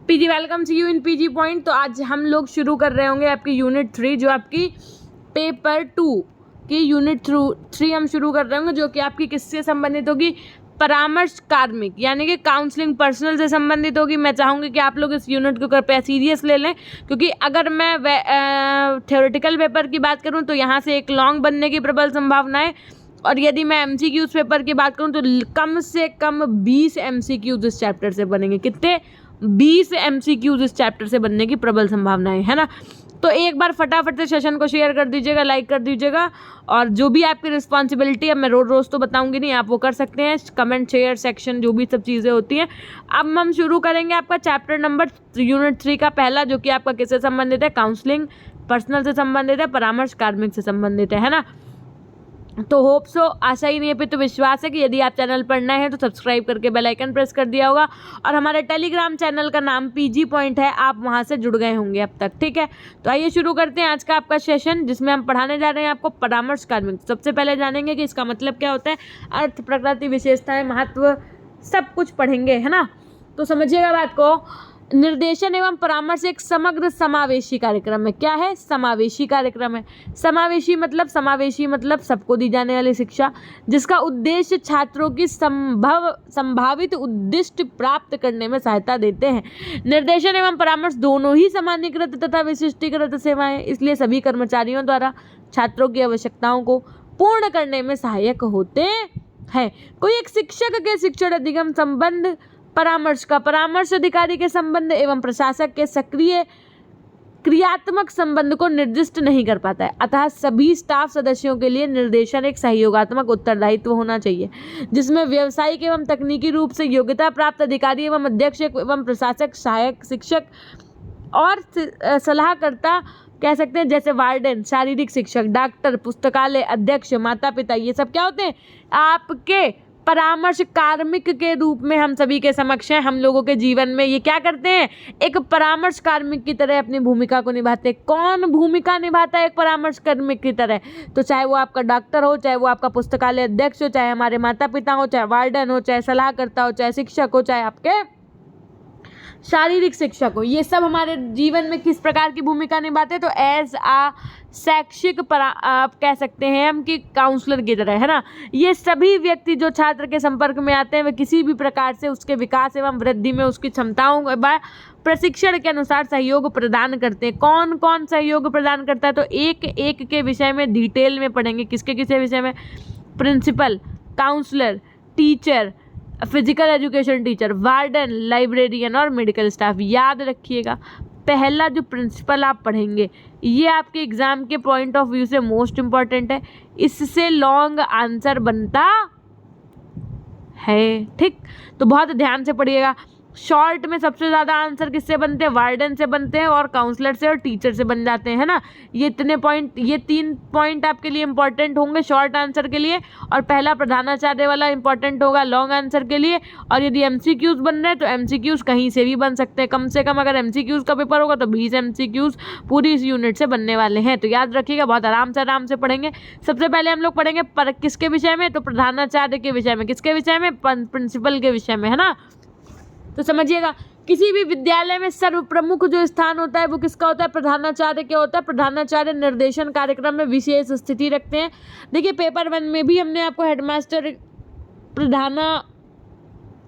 PG welcome to you in PG point. तो आज हम लोग शुरू कर रहे होंगे आपकी यूनिट 3 जो आपकी पेपर 2 की यूनिट 3 हम शुरू कर रहे होंगे, जो कि आपकी किससे संबंधित होगी, परामर्श कार्मिक यानी कि काउंसलिंग पर्सनल से संबंधित होगी। मैं चाहूँगी कि आप लोग इस यूनिट को कृपया सीरियस ले लें, क्योंकि अगर मैं थ्योरेटिकल पेपर की बात करूँ तो यहाँ से एक लॉन्ग बनने की प्रबल संभावना है, और यदि मैं एमसीक्यूज पेपर की बात करूँ तो कम से कम 20 एमसीक्यूज इस चैप्टर से बनेंगे। कितने? 20 एमसीक्यूज इस चैप्टर से बनने की प्रबल संभावनाएं है ना। तो एक बार फटाफट से सेशन को शेयर कर दीजिएगा, लाइक कर दीजिएगा, और जो भी आपकी रिस्पॉन्सिबिलिटी है, मैं रोज़ तो बताऊंगी नहीं, आप वो कर सकते हैं, कमेंट शेयर सेक्शन जो भी सब चीज़ें होती हैं। अब हम शुरू करेंगे आपका चैप्टर नंबर यूनिट 3 का पहला, जो कि आपका किससे संबंधित है, काउंसलिंग पर्सनल से संबंधित है, परामर्श कार्मिक से संबंधित है ना। तो होप सो, आशा ही नहीं है पे तो विश्वास है कि यदि आप चैनल पर नए हैं तो सब्सक्राइब करके बेल आइकन प्रेस कर दिया होगा, और हमारे टेलीग्राम चैनल का नाम पीजी पॉइंट है, आप वहां से जुड़ गए होंगे अब तक। ठीक है, तो आइए शुरू करते हैं आज का आपका सेशन, जिसमें हम पढ़ाने जा रहे हैं आपको परामर्श कार्मिक। सबसे पहले जानेंगे कि इसका मतलब क्या होता है, अर्थ, प्रकृति, विशेषताएं, महत्व, सब कुछ पढ़ेंगे है ना। तो समझिएगा बात को। निर्देशन एवं परामर्श एक समग्र समावेशी कार्यक्रम है। क्या है? समावेशी कार्यक्रम है। समावेशी मतलब सबको दी जाने वाली शिक्षा, जिसका उद्देश्य छात्रों की संभावित उद्दिष्ट प्राप्त करने में सहायता देते हैं। निर्देशन एवं परामर्श दोनों ही सामान्यीकृत तथा विशिष्टीकृत सेवाएं, इसलिए सभी कर्मचारियों द्वारा छात्रों की आवश्यकताओं को पूर्ण करने में सहायक होते हैं। कोई एक शिक्षक के शिक्षण अधिगम संबंध, परामर्श का परामर्श अधिकारी के संबंध एवं प्रशासक के सक्रिय क्रियात्मक संबंध को निर्दिष्ट नहीं कर पाता है। अतः सभी स्टाफ सदस्यों के लिए निर्देशन एक सहयोगात्मक उत्तरदायित्व होना चाहिए, जिसमें व्यावसायिक एवं तकनीकी रूप से योग्यता प्राप्त अधिकारी एवं अध्यक्ष एवं प्रशासक, सहायक शिक्षक और सलाहकर्ता कह सकते हैं, जैसे वार्डन, शारीरिक शिक्षक, डॉक्टर, पुस्तकालय अध्यक्ष, माता पिता, ये सब क्या होते हैं? आपके परामर्श कार्मिक के रूप में हम सभी के समक्ष हैं। हम लोगों के जीवन में ये क्या करते हैं? एक परामर्श कार्मिक की तरह अपनी भूमिका को निभाते हैं। कौन भूमिका निभाता है एक परामर्श कार्मिक की तरह? तो चाहे वो आपका डॉक्टर हो, चाहे वो आपका पुस्तकालय अध्यक्ष हो, चाहे हमारे माता पिता हो, चाहे वार्डन हो, चाहे सलाहकर्ता हो, चाहे शिक्षक हो, चाहे आपके शारीरिक शिक्षक हो, ये सब हमारे जीवन में किस प्रकार की भूमिका निभाते हैं? तो एज आ शैक्षिक आप कह सकते हैं हम कि काउंसलर की तरह है ना। ये सभी व्यक्ति जो छात्र के संपर्क में आते हैं, वे किसी भी प्रकार से उसके विकास एवं वृद्धि में उसकी क्षमताओं प्रशिक्षण के अनुसार सहयोग प्रदान करते हैं। कौन कौन सहयोग प्रदान करता है? तो एक एक के विषय में डिटेल में पढ़ेंगे। किसके किसके विषय में? Principal, counsellor, teacher, physical education teacher, warden, librarian और मेडिकल स्टाफ। याद रखिएगा, पहला जो प्रिंसिपल आप पढ़ेंगे, ये आपके एग्जाम के पॉइंट ऑफ व्यू से मोस्ट इम्पॉर्टेंट है। इससे लॉन्ग आंसर बनता है। ठीक, तो बहुत ध्यान से पढ़िएगा। शॉर्ट में सबसे ज़्यादा आंसर किससे बनते हैं? वार्डन से बनते हैं, और काउंसलर से और टीचर से बन जाते हैं, है ना। ये 3 पॉइंट आपके लिए इंपॉर्टेंट होंगे शॉर्ट आंसर के लिए, और पहला प्रधानाचार्य वाला इंपॉर्टेंट होगा लॉन्ग आंसर के लिए। और यदि एमसीक्यूज बन रहे हैं तो एमसीक्यूज कहीं से भी बन सकते हैं। कम से कम अगर एमसीक्यूज का पेपर होगा तो 20 एमसीक्यूज पूरी इस यूनिट से बनने वाले हैं। तो याद रखिएगा, बहुत आराम से पढ़ेंगे। सबसे पहले हम लोग पढ़ेंगे किसके विषय में? तो प्रधानाचार्य के विषय में। किसके विषय में? प्रिंसिपल के विषय में, है ना। तो समझिएगा, किसी भी विद्यालय में सर्वप्रमुख जो स्थान होता है वो किसका होता है? प्रधानाचार्य क्या होता है? प्रधानाचार्य निर्देशन कार्यक्रम में विशेष स्थिति रखते हैं। देखिए, पेपर 1 में भी हमने आपको हेडमास्टर, प्रधाना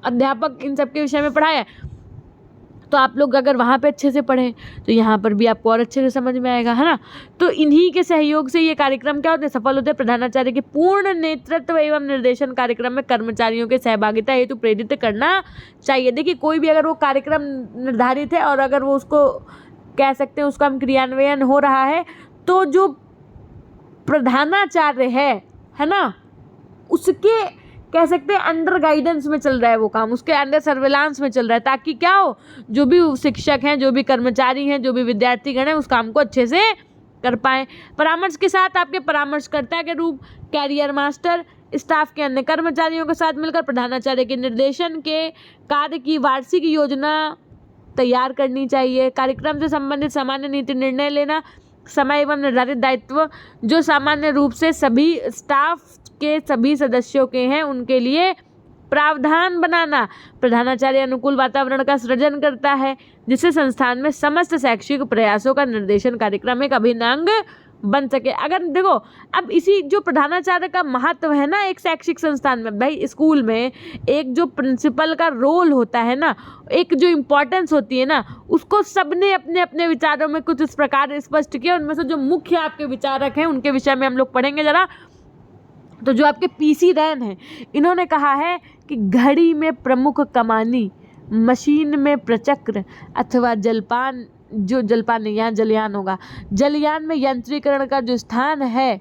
अध्यापक, इन सब के विषय में पढ़ाया है। तो आप लोग अगर वहाँ पे अच्छे से पढ़ें तो यहाँ पर भी आपको और अच्छे से समझ में आएगा, है ना। तो इन्हीं के सहयोग से ये कार्यक्रम क्या होते हैं? सफल होते हैं। प्रधानाचार्य के पूर्ण नेतृत्व एवं निर्देशन कार्यक्रम में कर्मचारियों के सहभागिता हेतु प्रेरित करना चाहिए। देखिए, कोई भी अगर वो कार्यक्रम निर्धारित है और अगर वो उसको कह सकते हैं उसका हम क्रियान्वयन हो रहा है, तो जो प्रधानाचार्य है ना, उसके कह सकते हैं अंडर गाइडेंस में चल रहा है वो काम, उसके अंडर सर्विलांस में चल रहा है, ताकि क्या हो, जो भी शिक्षक हैं, जो भी कर्मचारी हैं, जो भी विद्यार्थीगण हैं, उस काम को अच्छे से कर पाएँ। परामर्श के साथ आपके परामर्शकर्ता के रूप कैरियर मास्टर, स्टाफ के अन्य कर्मचारियों के साथ मिलकर प्रधानाचार्य के निर्देशन के कार्य की वार्षिक योजना तैयार करनी चाहिए। कार्यक्रम से संबंधित सामान्य नीति निर्णय लेना, समय एवं निर्धारित दायित्व जो सामान्य रूप से सभी स्टाफ के सभी सदस्यों के हैं, उनके लिए प्रावधान बनाना, प्रधानाचार्य अनुकूल वातावरण का सृजन करता है जिससे संस्थान में समस्त शैक्षिक प्रयासों का निर्देशन कार्यक्रम एक अभिन्न अंग बन सके। अगर देखो अब इसी जो प्रधानाचार्य का महत्व है ना एक शैक्षिक संस्थान में, भाई स्कूल में एक जो प्रिंसिपल का रोल होता है ना, एक जो इम्पोर्टेंस होती है ना, उसको सबने अपने अपने विचारों में कुछ इस प्रकार स्पष्ट किया। उनमें से जो मुख्य आपके विचारक हैं उनके विषय में हम लोग पढ़ेंगे जरा। तो जो आपके पीसी रैन हैं, इन्होंने कहा है कि घड़ी में प्रमुख कमानी, मशीन में प्रचक्र अथवा जलपान, जो जलपान नहीं, यहाँ जलयान होगा, जलयान में यंत्रीकरण का जो स्थान है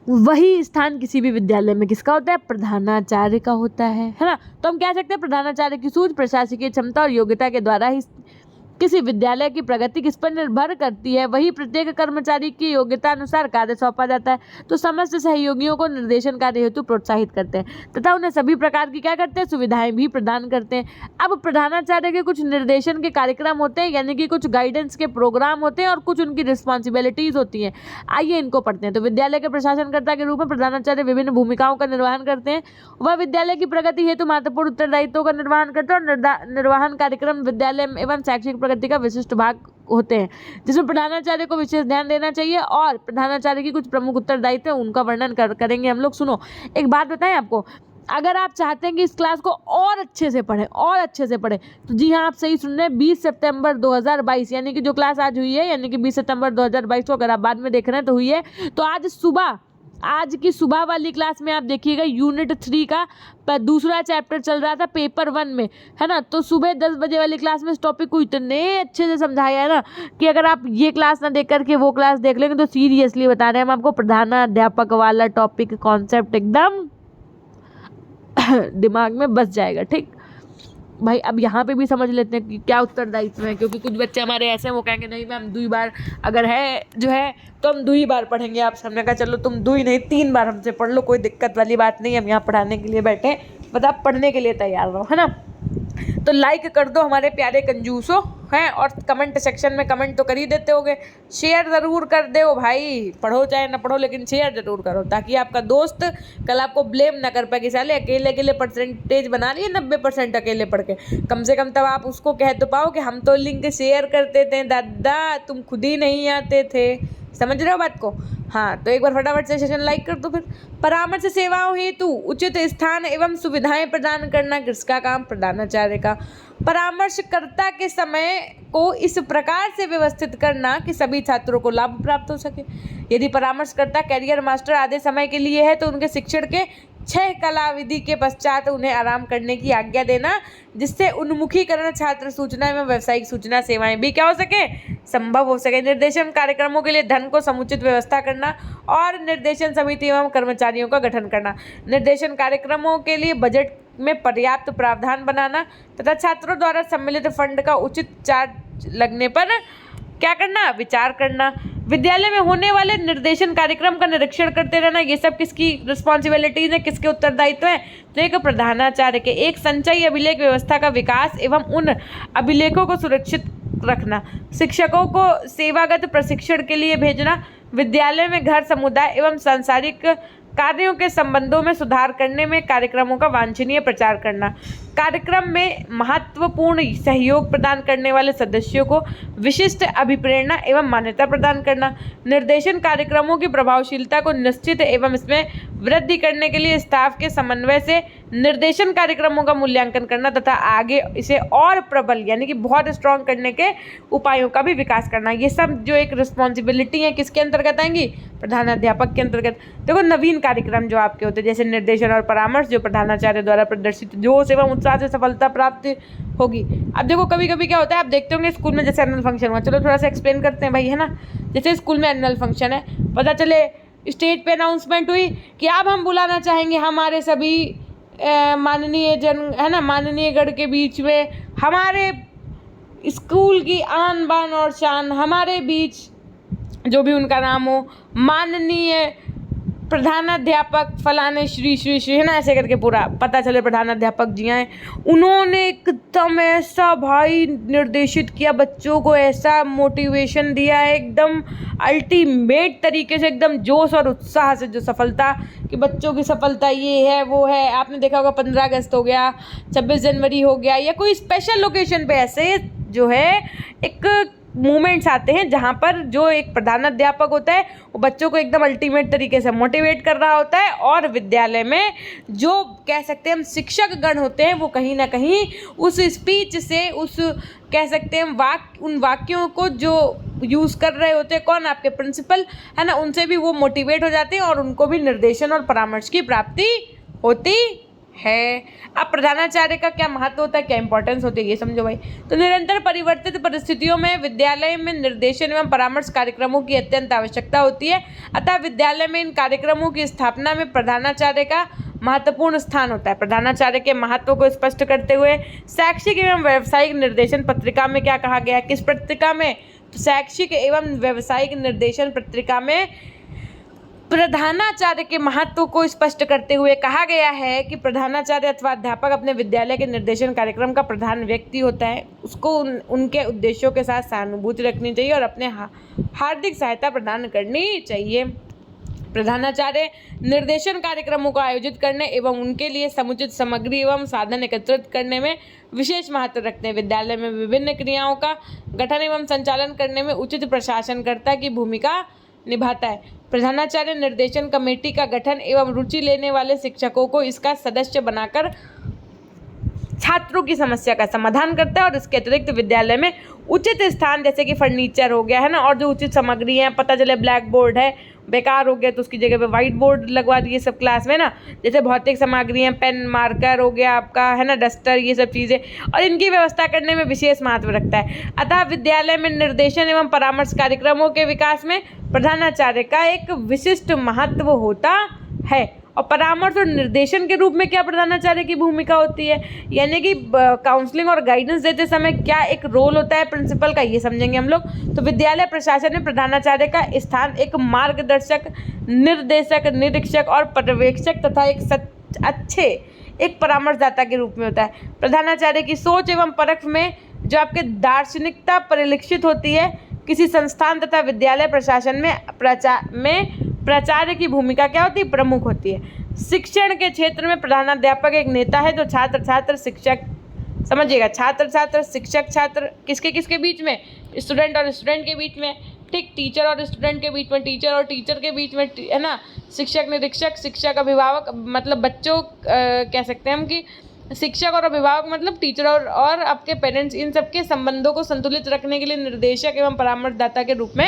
वही स्थान किसी भी विद्यालय में किसका होता है? प्रधानाचार्य का होता है ना। तो हम कह सकते हैं प्रधानाचार्य की सूझ, प्रशासकीय क्षमता और योग्यता के द्वारा ही किसी विद्यालय की प्रगति किस पर निर्भर करती है, वही प्रत्येक कर्मचारी की योग्यता अनुसार कार्य सौंपा जाता है। तो समस्त सहयोगियों को निर्देशन कार्य हेतु प्रोत्साहित करते हैं तथा उन्हें सभी प्रकार की क्या करते हैं? सुविधाएं भी प्रदान करते हैं। अब प्रधानाचार्य के कुछ निर्देशन के कार्यक्रम होते हैं, यानी कि कुछ गाइडेंस के प्रोग्राम होते हैं और कुछ उनकी रिस्पॉन्सिबिलिटीज होती हैं। आइए इनको पढ़ते हैं। तो विद्यालय के प्रशासनकर्ता के रूप में प्रधानाचार्य विभिन्न भूमिकाओं का निर्वहन करते हैं। वह विद्यालय की प्रगति हेतु महत्वपूर्ण उत्तरदायित्वों का निर्वहन करते हैं और निर्वहन कार्यक्रम विद्यालय एवं शैक्षिक प्रगति का विशिष्ट भाग होते हैं जिसमें प्रधानाचार्य को विशेष ध्यान देना चाहिए। और प्रधानाचार्य की कुछ प्रमुख उत्तरदायित्व हैं, उनका वर्णन करेंगे हम लोग। सुनो, एक बात बताएं आपको, अगर आप चाहते हैं कि इस क्लास को और अच्छे से पढ़ें तो जी हाँ, आप सही सुन रहे हैं। 20 सितंबर 2022 यानी कि जो क्लास आज हुई है, यानी कि 20 सितंबर 2022 को अगर आप बाद में देख रहे हैं तो हुई है। तो आज की सुबह वाली क्लास में आप देखिएगा यूनिट 3 का दूसरा चैप्टर चल रहा था पेपर 1 में, है ना। तो सुबह 10 बजे वाली क्लास में इस टॉपिक को इतने अच्छे से समझाया है ना कि अगर आप ये क्लास ना देख करके वो क्लास देख लेंगे तो सीरियसली बता रहे हैं हम आपको, प्रधानाध्यापक वाला टॉपिक कॉन्सेप्ट एकदम दिमाग में बस जाएगा। ठीक भाई, अब यहाँ पे भी समझ लेते हैं कि क्या उत्तरदायित्व है, क्योंकि कुछ बच्चे हमारे ऐसे हैं वो कहेंगे नहीं मैम 2 बार अगर है जो है तो हम 2 बार पढ़ेंगे आपसे। हमने कहा चलो तुम 2 नहीं 3 बार हमसे पढ़ लो, कोई दिक्कत वाली बात नहीं, हम यहाँ पढ़ाने के लिए बैठे, बस आप पढ़ने के लिए तैयार रहो, है ना। तो लाइक कर दो हमारे प्यारे कंजूसो हैं, और कमेंट सेक्शन में कमेंट तो कर ही देते होगे, शेयर ज़रूर कर दो भाई, पढ़ो चाहे ना पढ़ो लेकिन शेयर ज़रूर करो, ताकि आपका दोस्त कल आपको ब्लेम ना कर पाए कि साले अकेले परसेंटेज बना लिए 90% अकेले पढ़ के। कम से कम तब आप उसको कह तो पाओ कि हम तो लिंक शेयर करते थे दादा, तुम खुद ही नहीं आते थे। समझ रहे हो बात को? हाँ, तो एक बार फटाफट से सेशन लाइक कर दो। फिर परामर्श सेवाओं हेतु उचित स्थान एवं सुविधाएं प्रदान करना किसका काम? प्रधानाचार्य का। परामर्शकर्ता के समय को इस प्रकार से व्यवस्थित करना कि सभी छात्रों को लाभ प्राप्त हो सके। यदि परामर्शकर्ता कैरियर मास्टर आधे समय के लिए है तो उनके शिक्षण के 6 कलाविधि के पश्चात उन्हें आराम करने की आज्ञा देना, जिससे उन्मुखीकरण छात्र सूचना एवं व्यावसायिक सूचना सेवाएं भी क्या हो सके? संभव हो सके। निर्देशन कार्यक्रमों के लिए धन को समुचित व्यवस्था करना और निर्देशन समिति एवं कर्मचारियों का गठन करना। निर्देशन कार्यक्रमों के लिए बजट में पर्याप्त प्रावधान बनाना तथा छात्रों द्वारा सम्मिलित फंड का उचित चार्ज लगने पर क्या करना? विचार करना। विद्यालय में होने वाले निर्देशन कार्यक्रम का निरीक्षण करते रहना। ये सब किसकी रिस्पॉन्सिबिलिटीज है, किसके उत्तरदायित्व है? तो एक प्रधानाचार्य के। एक संचयी अभिलेख व्यवस्था का विकास एवं उन अभिलेखों को सुरक्षित रखना। शिक्षकों को सेवागत प्रशिक्षण के लिए भेजना। विद्यालय में घर समुदाय एवं सांसारिक कार्यों के संबंधों में सुधार करने में कार्यक्रमों का वांछनीय प्रचार करना। कार्यक्रम में महत्वपूर्ण सहयोग प्रदान करने वाले सदस्यों को विशिष्ट अभिप्रेरणा एवं मान्यता प्रदान करना। निर्देशन कार्यक्रमों की प्रभावशीलता को निश्चित एवं इसमें वृद्धि करने के लिए स्टाफ के समन्वय से निर्देशन कार्यक्रमों का मूल्यांकन करना तथा आगे इसे और प्रबल यानी कि बहुत स्ट्रॉन्ग करने के उपायों का भी विकास करना। ये सब जो एक रिस्पॉन्सिबिलिटी है किसके अंतर्गत आएंगी? प्रधानाध्यापक के अंतर्गत। देखो, नवीन कार्यक्रम जो आपके होते हैं जैसे निर्देशन और परामर्श जो प्रधानाचार्य द्वारा प्रदर्शित जोश एवं उत्साह से सफलता प्राप्त होगी। अब देखो, कभी कभी क्या होता है, आप देखते होंगे स्कूल में जैसे एनुअल फंक्शन हुआ, चलो थोड़ा सा एक्सप्लेन करते हैं भाई, है ना। जैसे स्कूल में एनुअल फंक्शन है, पता चले स्टेज पे अनाउंसमेंट हुई कि अब हम बुलाना चाहेंगे हमारे सभी माननीय माननीय गण के बीच में हमारे स्कूल की आन बान और शान, हमारे बीच जो भी उनका नाम हो, माननीय प्रधानाध्यापक फलाने श्री श्री श्री है ना, ऐसे करके पूरा पता चले प्रधानाध्यापक जी आए, उन्होंने एकदम ऐसा भाई निर्देशित किया बच्चों को, ऐसा मोटिवेशन दिया है एकदम अल्टीमेट तरीके से, एकदम जोश और उत्साह से, जो सफलता कि बच्चों की सफलता ये है वो है। आपने देखा होगा 15 अगस्त हो गया, 26 जनवरी हो गया, या कोई स्पेशल लोकेशन पे ऐसे जो है एक मूवमेंट्स आते हैं जहाँ पर जो एक प्रधानाध्यापक होता है वो बच्चों को एकदम अल्टीमेट तरीके से मोटिवेट कर रहा होता है, और विद्यालय में जो कह सकते हैं हम शिक्षक गण होते हैं वो कहीं ना कहीं उस स्पीच से, उस कह सकते हैं उन वाक्यों को जो यूज़ कर रहे होते हैं, कौन, आपके प्रिंसिपल है ना, उनसे भी वो मोटिवेट हो जाते हैं और उनको भी निर्देशन और परामर्श की प्राप्ति होती है। अब प्रधानाचार्य का क्या महत्व होता है, क्या इंपॉर्टेंस होती है, ये समझो भाई। तो निरंतर परिवर्तित परिस्थितियों में विद्यालय में निर्देशन एवं परामर्श कार्यक्रमों की अत्यंत आवश्यकता होती है, अतः विद्यालय में इन कार्यक्रमों की स्थापना में प्रधानाचार्य का महत्वपूर्ण स्थान होता है। प्रधानाचार्य के महत्व को स्पष्ट करते हुए शैक्षिक एवं व्यावसायिक निर्देशन पत्रिका में क्या कहा गया है, किस पत्रिका में, शैक्षिक एवं व्यावसायिक निर्देशन पत्रिका में प्रधानाचार्य के महत्व को स्पष्ट करते हुए कहा गया है कि प्रधानाचार्य अथवा अध्यापक अपने विद्यालय के निर्देशन कार्यक्रम का प्रधान व्यक्ति होता है। उसको उनके उद्देश्यों के साथ सहानुभूति रखनी चाहिए और अपने हार्दिक सहायता प्रदान करनी चाहिए। प्रधानाचार्य निर्देशन कार्यक्रमों को आयोजित करने एवं उनके लिए समुचित सामग्री एवं साधन एकत्रित करने में विशेष महत्व रखते हैं। विद्यालय में विभिन्न क्रियाओं का गठन एवं संचालन करने में उचित प्रशासनकर्ता की भूमिका निभाता है। प्रधानाचार्य निर्देशन कमेटी का गठन एवं रुचि लेने वाले शिक्षकों को इसका सदस्य बनाकर छात्रों की समस्या का समाधान करता है, और इसके अतिरिक्त विद्यालय में उचित स्थान जैसे कि फर्नीचर हो गया है ना, और जो उचित सामग्री है, पता चले ब्लैक बोर्ड है बेकार हो गया तो उसकी जगह पे वाइट बोर्ड लगवा दिए सब क्लास में ना, जैसे भौतिक सामग्री है, पेन मार्कर हो गया आपका है ना, डस्टर, ये सब चीज़ें, और इनकी व्यवस्था करने में विशेष महत्व रखता है। अतः विद्यालय में निर्देशन एवं परामर्श कार्यक्रमों के विकास में प्रधानाचार्य का एक विशिष्ट महत्व होता है। और परामर्श और निर्देशन के रूप में क्या प्रधानाचार्य की भूमिका होती है, यानी कि काउंसलिंग और गाइडेंस देते समय क्या एक रोल होता है प्रिंसिपल का, ये समझेंगे हम लोग। तो विद्यालय प्रशासन में प्रधानाचार्य का स्थान एक मार्गदर्शक, निर्देशक, निरीक्षक और पर्यवेक्षक तथा एक परामर्शदाता के रूप में होता है। प्रधानाचार्य की सोच एवं परख में जो आपके दार्शनिकता परिलक्षित होती है। किसी संस्थान तथा विद्यालय प्रशासन में प्राचार्य की भूमिका क्या होती है, प्रमुख होती है। शिक्षण के क्षेत्र में प्रधानाध्यापक एक नेता है जो छात्र शिक्षक, समझिएगा, छात्र शिक्षक किसके बीच में, स्टूडेंट और स्टूडेंट के बीच में, ठीक, टीचर और स्टूडेंट के बीच में, टीचर और टीचर के बीच में, है ना, शिक्षक निरीक्षक, शिक्षक अभिभावक, मतलब बच्चों कह सकते हैं हम कि शिक्षक और अभिभावक मतलब टीचर और आपके पेरेंट्स, इन सबके संबंधों को संतुलित रखने के लिए निर्देशक एवं परामर्शदाता के रूप में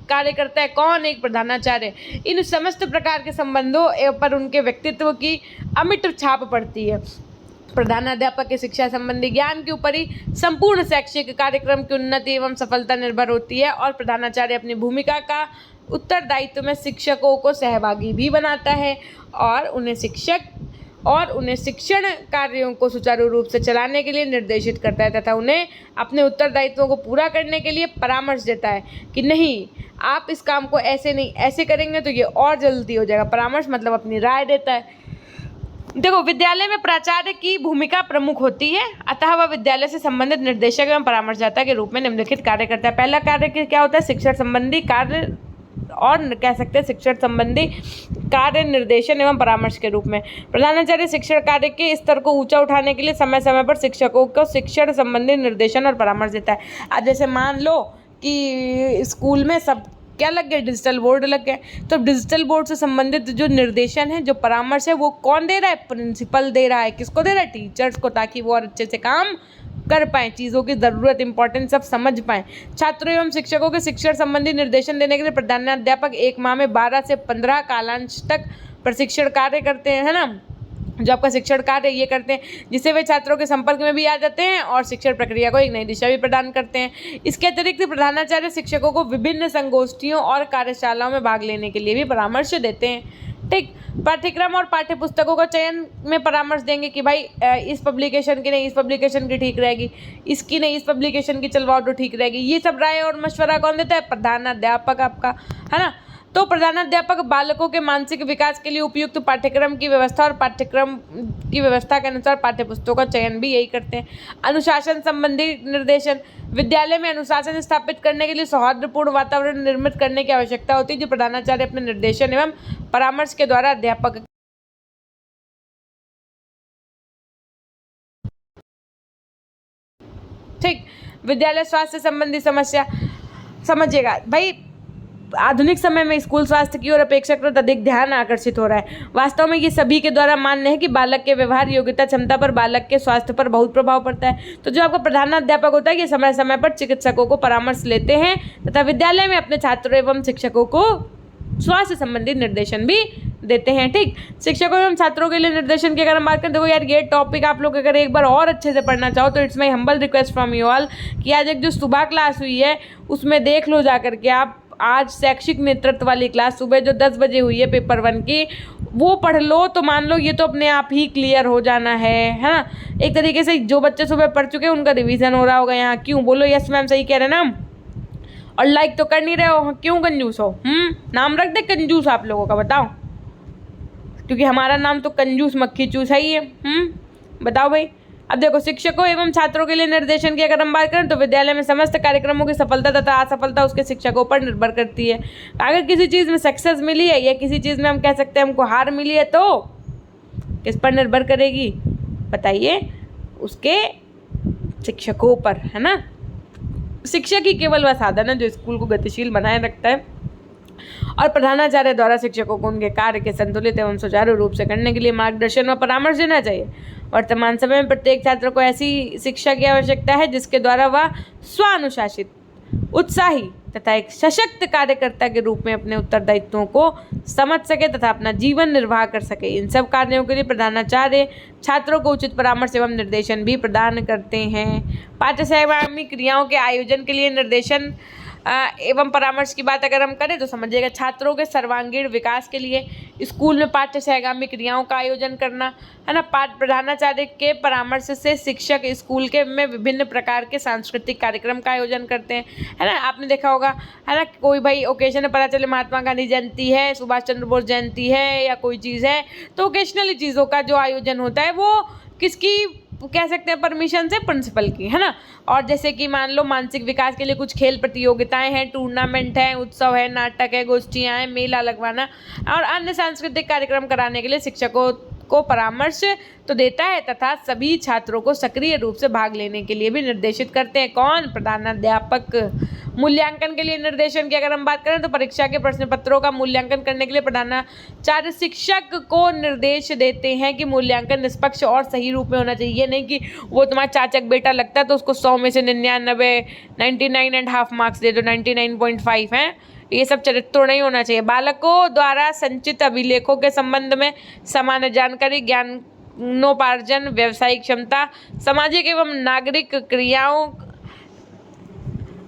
कार्य करता है। कौन, एक प्रधानाचार्य। इन समस्त प्रकार के संबंधों पर उनके व्यक्तित्व की अमिट छाप पड़ती है। प्रधानाध्यापक के शिक्षा संबंधी ज्ञान के ऊपर ही संपूर्ण शैक्षिक कार्यक्रम की उन्नति एवं सफलता निर्भर होती है, और प्रधानाचार्य अपनी भूमिका का उत्तरदायित्व में शिक्षकों को सहभागी भी बनाता है और उन्हें शिक्षण कार्यों को सुचारू रूप से चलाने के लिए निर्देशित करता है तथा उन्हें अपने उत्तरदायित्वों को पूरा करने के लिए परामर्श देता है कि नहीं, आप इस काम को ऐसे नहीं, ऐसे करेंगे तो ये और जल्दी हो जाएगा। परामर्श मतलब अपनी राय देता है। देखो, विद्यालय में प्राचार्य की भूमिका प्रमुख होती है, अतः वह विद्यालय से संबंधित निर्देशक एवं परामर्शदाता के रूप में निम्नलिखित कार्य करता है। पहला कार्य क्या होता है, शिक्षण संबंधी कार्य, और कह सकते हैं शिक्षण संबंधी कार्य निर्देशन एवं परामर्श के रूप में। प्रधानाचार्य शिक्षण कार्य के स्तर को ऊंचा उठाने के लिए समय समय पर शिक्षकों को शिक्षण संबंधी निर्देशन और परामर्श देता है। अब जैसे मान लो कि स्कूल में सब क्या लग गए, डिजिटल बोर्ड लग गए, तो डिजिटल बोर्ड से संबंधित जो निर्देशन है, जो परामर्श है, वो कौन दे रहा है, प्रिंसिपल दे रहा है। किसको दे रहा है, टीचर्स को, ताकि वो और अच्छे से काम कर पाएँ, चीज़ों की ज़रूरत, इंपॉर्टेंस सब समझ पाएँ। छात्रों एवं शिक्षकों के शिक्षण संबंधी निर्देशन देने के लिए प्रधानाध्यापक एक माह में 12 से 15 कालांश तक प्रशिक्षण कार्य करते हैं, है ना, जो आपका शिक्षण कार्य ये करते हैं, जिससे वे छात्रों के संपर्क में भी आ जाते हैं और शिक्षण प्रक्रिया को एक नई दिशा भी प्रदान करते हैं। इसके अतिरिक्त प्रधानाचार्य शिक्षकों को विभिन्न संगोष्ठियों और कार्यशालाओं में भाग लेने के लिए भी परामर्श देते हैं। ठीक, पाठ्यक्रम और पाठ्य पुस्तकों का चयन में परामर्श देंगे कि भाई इस पब्लिकेशन की नहीं, इस पब्लिकेशन की ठीक रहेगी, इसकी नहीं, इस पब्लिकेशन की चलवाओ तो ठीक रहेगी। ये सब राय और मशवरा कौन देता है, प्रधानाध्यापक आपका, है ना। तो प्रधानाध्यापक बालकों के मानसिक विकास के लिए उपयुक्त पाठ्यक्रम की व्यवस्था और पाठ्यक्रम की व्यवस्था के अनुसार पाठ्यपुस्तकों का चयन भी यही करते हैं। अनुशासन संबंधी निर्देशन, विद्यालय में अनुशासन स्थापित करने के लिए सौहार्दपूर्ण वातावरण निर्मित करने की आवश्यकता होती है, जो प्रधानाचार्य अपने निर्देशन एवं परामर्श के द्वारा अध्यापक ठीक। विद्यालय स्वास्थ्य संबंधी समस्या, समझिएगा भाई, आधुनिक समय में स्कूल स्वास्थ्य की ओर अपेक्षाकृत अधिक ध्यान आकर्षित हो रहा है। वास्तव में ये सभी के द्वारा मान्य है कि बालक के व्यवहार, योग्यता, क्षमता पर बालक के स्वास्थ्य पर बहुत प्रभाव पड़ता है। तो जो आपका प्रधानाध्यापक होता है, ये समय समय पर चिकित्सकों को परामर्श लेते हैं तथा विद्यालय में अपने छात्रों एवं शिक्षकों को स्वास्थ्य संबंधी निर्देशन भी देते हैं। ठीक, शिक्षकों एवं छात्रों के लिए निर्देशन की अगर हम बात करें, देखो यार ये टॉपिक आप लोग अगर एक बार और अच्छे से पढ़ना चाहो तो it's my humble request from you all कि आज एक जो सुबह क्लास हुई है उसमें देख लो जा करके आप। आज शैक्षिक नेतृत्व वाली क्लास सुबह जो 10 बजे हुई है पेपर 1 की, वो पढ़ लो तो मान लो ये तो अपने आप ही क्लियर हो जाना है ना। एक तरीके से जो बच्चे सुबह पढ़ चुके हैं उनका रिवीजन हो रहा होगा यहाँ। क्यों बोलो? यस मैम सही कह रहे हैं ना। और लाइक तो कर नहीं रहे हो, क्यों कंजूस हो? नाम रख दे कंजूस आप लोगों का, बताओ, क्योंकि हमारा नाम तो कंजूस मक्खी चूस है ही है। बताओ भाई। अब देखो, शिक्षकों एवं छात्रों के लिए निर्देशन की अगर हम बात करें तो विद्यालय में समस्त कार्यक्रमों की सफलता तथा असफलता उसके शिक्षकों पर निर्भर करती है। अगर किसी चीज़ में सक्सेस मिली है या किसी चीज़ में हम कह सकते हैं हमको हार मिली है तो किस पर निर्भर करेगी बताइए? उसके शिक्षकों पर, है ना। शिक्षक ही केवल वह साधन है जो स्कूल को गतिशील बनाए रखता है और प्रधानाचार्य द्वारा शिक्षकों को उनके कार्य के संतुलित एवं सुचारू रूप से करने के लिए मार्गदर्शन व परामर्श देना चाहिए। वर्तमान समय में प्रत्येक छात्र को ऐसी शिक्षा की आवश्यकता है जिसके द्वारा वह स्वानुशासित, उत्साही तथा एक सशक्त कार्यकर्ता के रूप में अपने उत्तरदायित्वों को समझ सके तथा अपना जीवन निर्वाह कर सके। इन सब कार्यों के लिए प्रधानाचार्य छात्रों को उचित परामर्श एवं निर्देशन भी प्रदान करते हैं। पाठ्य सहगामी क्रियाओं के आयोजन के लिए निर्देशन एवं परामर्श की बात अगर हम करें तो समझिएगा, छात्रों के सर्वांगीण विकास के लिए स्कूल में पाठ्य सहगामी क्रियाओं का आयोजन करना, है ना। प्रधानाचार्य के परामर्श से शिक्षक स्कूल के में विभिन्न प्रकार के सांस्कृतिक कार्यक्रम का आयोजन करते हैं, है ना। आपने देखा होगा, है ना, कोई भाई ओकेजन है, पता चले महात्मा गांधी जयंती है, सुभाष चंद्र बोस जयंती है या कोई चीज़ है, तो ओकेजनली चीज़ों का जो आयोजन होता है वो किसकी कह सकते हैं? परमिशन से, प्रिंसिपल की, है ना। और जैसे कि मान लो मानसिक विकास के लिए कुछ खेल प्रतियोगिताएं हैं, टूर्नामेंट है, उत्सव है, नाटक है, गोष्ठियाँ हैं, मेला लगवाना और अन्य सांस्कृतिक कार्यक्रम कराने के लिए शिक्षकों को परामर्श तो देता है तथा सभी छात्रों को सक्रिय रूप से भाग लेने के लिए भी निर्देशित करते हैं। कौन? प्रधानाध्यापक। मूल्यांकन के लिए निर्देशन की अगर हम बात करें तो परीक्षा के प्रश्न पत्रों का मूल्यांकन करने के लिए प्रधानाचार्य शिक्षक को निर्देश देते हैं कि मूल्यांकन निष्पक्ष और सही रूप में होना चाहिए। ये नहीं कि वो तुम्हारा चाचक बेटा लगता है तो उसको 100 में से 99 99.5 मार्क्स दे दो, 99.5 हैं। ये सब चरित्र नहीं होना चाहिए। बालकों द्वारा संचित अभिलेखों के संबंध में सामान्य जानकारी, ज्ञानोपार्जन, व्यावसायिक क्षमता, सामाजिक एवं नागरिक क्रियाओं,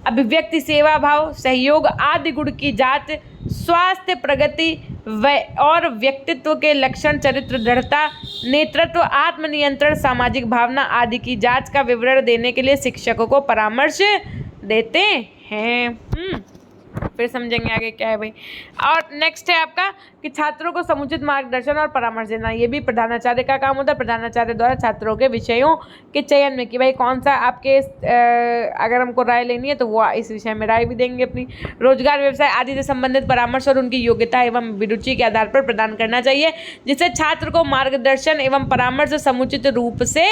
अभिव्यक्ति, सेवा भाव, सहयोग आदि गुण की जांच, स्वास्थ्य, प्रगति और व्यक्तित्व के लक्षण, चरित्र, दृढ़ता, नेतृत्व, आत्मनियंत्रण, सामाजिक भावना आदि की जांच का विवरण देने के लिए शिक्षकों को परामर्श देते हैं। फिर समझेंगे आगे क्या है भाई। और नेक्स्ट है आपका कि छात्रों को समुचित मार्गदर्शन और परामर्श देना। ये भी प्रधानाचार्य का काम होता है। प्रधानाचार्य द्वारा छात्रों के विषयों के चयन में कि भाई कौन सा आपके अगर हमको राय लेनी है तो वो इस विषय में राय भी देंगे अपनी। रोजगार, व्यवसाय आदि से संबंधित परामर्श और उनकी योग्यता एवं अभिरुचि के आधार पर प्रदान करना चाहिए, जिससे छात्र को मार्गदर्शन एवं परामर्श समुचित रूप से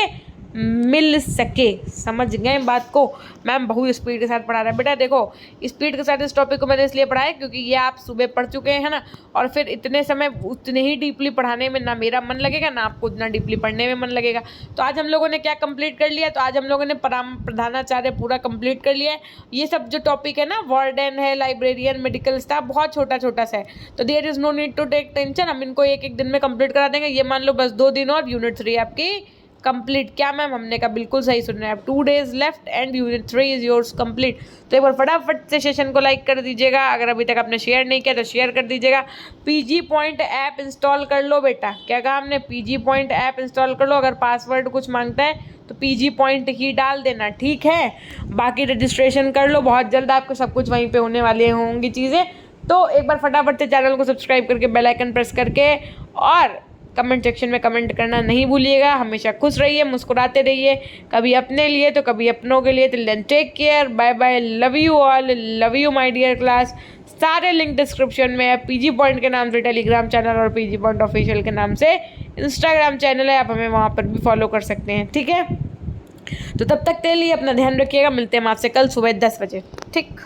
मिल सके। समझ गए बात को? मैम बहुत स्पीड के साथ पढ़ा रहा है बेटा। देखो, स्पीड के साथ इस टॉपिक को मैंने इसलिए पढ़ाया क्योंकि ये आप सुबह पढ़ चुके हैं ना, और फिर इतने समय उतने ही डीपली पढ़ाने में ना मेरा मन लगेगा ना आपको उतना डीपली पढ़ने में मन लगेगा। तो आज हम लोगों ने क्या कंप्लीट कर लिया? तो आज हम लोगों ने प्रधानाचार्य पूरा कंप्लीट कर लिया है। ये सब जो टॉपिक है ना, वार्डन है, लाइब्रेरियन, मेडिकल स्टाफ, बहुत छोटा छोटा सा है, तो there is no need to take tension. हम इनको एक एक दिन में कंप्लीट करा देंगे। ये मान लो बस 2 दिन और यूनिट 3 आपकी कंप्लीट। क्या मैम? हमने कहा बिल्कुल सही सुन रहे हैं आप। 2 days left and unit 3 is yours complete. तो एक बार फटाफट से सेशन को लाइक कर दीजिएगा। अगर अभी तक आपने शेयर नहीं किया तो शेयर कर दीजिएगा। पीजी पॉइंट ऐप इंस्टॉल कर लो बेटा। क्या कहा हमने? पीजी पॉइंट ऐप इंस्टॉल कर लो। अगर पासवर्ड कुछ मांगता है तो पीजी पॉइंट ही डाल देना, ठीक है। बाकी रजिस्ट्रेशन कर लो, बहुत जल्द आपको सब कुछ वहीं पे होने वाले होंगी चीज़ें। तो एक बार फटाफट से चैनल को सब्सक्राइब करके बेल आइकन प्रेस करके और कमेंट सेक्शन में कमेंट करना नहीं भूलिएगा। हमेशा खुश रहिए, मुस्कुराते रहिए, कभी अपने लिए तो कभी अपनों के लिए। Till then take care, bye bye, love you all, love you my dear class. सारे लिंक डिस्क्रिप्शन में है। पीजी पॉइंट के नाम से टेलीग्राम चैनल और पीजी पॉइंट ऑफिशियल के नाम से इंस्टाग्राम चैनल है, आप हमें वहाँ पर भी फॉलो कर सकते हैं, ठीक है। तो तब तक के लिए अपना ध्यान रखिएगा, मिलते हैं हम आपसे कल सुबह 10 बजे, ठीक।